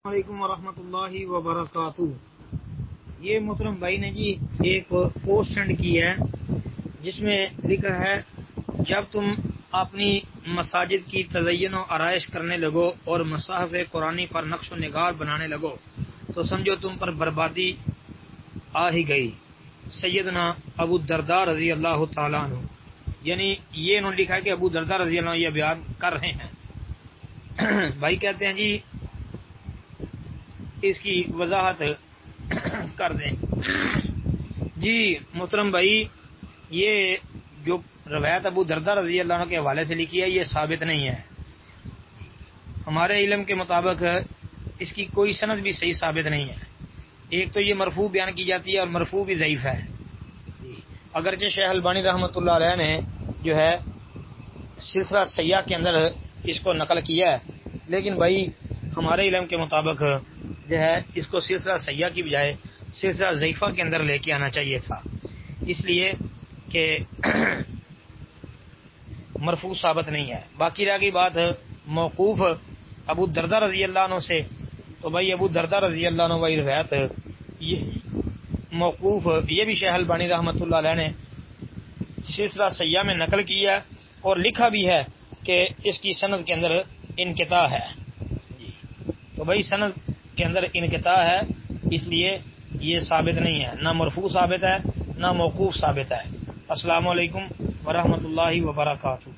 علیکم ورحمۃ اللہ وبرکاتہ۔ یہ محترم بھائی نے جی ایک پوسٹ سینڈ کی ہے جس میں لکھا ہے، جب تم اپنی مساجد کی تزئین و آرائش کرنے لگو اور مصاحف قرآنی پر نقش و نگار بنانے لگو تو سمجھو تم پر بربادی آ ہی گئی۔ سیدنا ابو الدرداء رضی اللہ تعالیٰ عنہ، یعنی یہ انہوں نے لکھا ہے کہ ابو الدرداء رضی اللہ عنہ یہ بیان کر رہے ہیں۔ بھائی کہتے ہیں جی اس کی وضاحت کر دیں۔ جی محترم بھائی، یہ جو روایت ابو الدرداء رضی اللہ عنہ کے حوالے سے لکھی ہے یہ ثابت نہیں ہے۔ ہمارے علم کے مطابق اس کی کوئی سند بھی صحیح ثابت نہیں ہے۔ ایک تو یہ مرفوع بیان کی جاتی ہے اور مرفوع بھی ضعیف ہے۔ اگرچہ شیخ البانی رحمۃ اللہ علیہ نے جو ہے سلسلہ صحیحہ کے اندر اس کو نقل کیا ہے، لیکن بھائی ہمارے علم کے مطابق جو ہے اس کو سلسلہ صحیحہ کی بجائے سلسلہ ضعیفہ کے اندر لے کے آنا چاہیے تھا، اس لیے کہ مرفوع ثابت نہیں ہے۔ باقی رہ گئی بات موقوف ابو الدرداء رضی اللہ عنہ سے، تو بھائی ابو الدرداء رضی اللہ عنہ وہی روایت یہ موقوف یہ بھی شیخ البانی رحمۃ اللہ علیہ نے سلسلہ صحیحہ میں نقل کیا اور لکھا بھی ہے کہ اس کی سند کے اندر انقطاع ہے۔ تو بھائی سند کے اندر انقطاع ہے، اس لیے یہ ثابت نہیں ہے، نہ مرفوع ثابت ہے نہ موقوف ثابت ہے۔ السلام علیکم ورحمۃ اللہ وبرکاتہ۔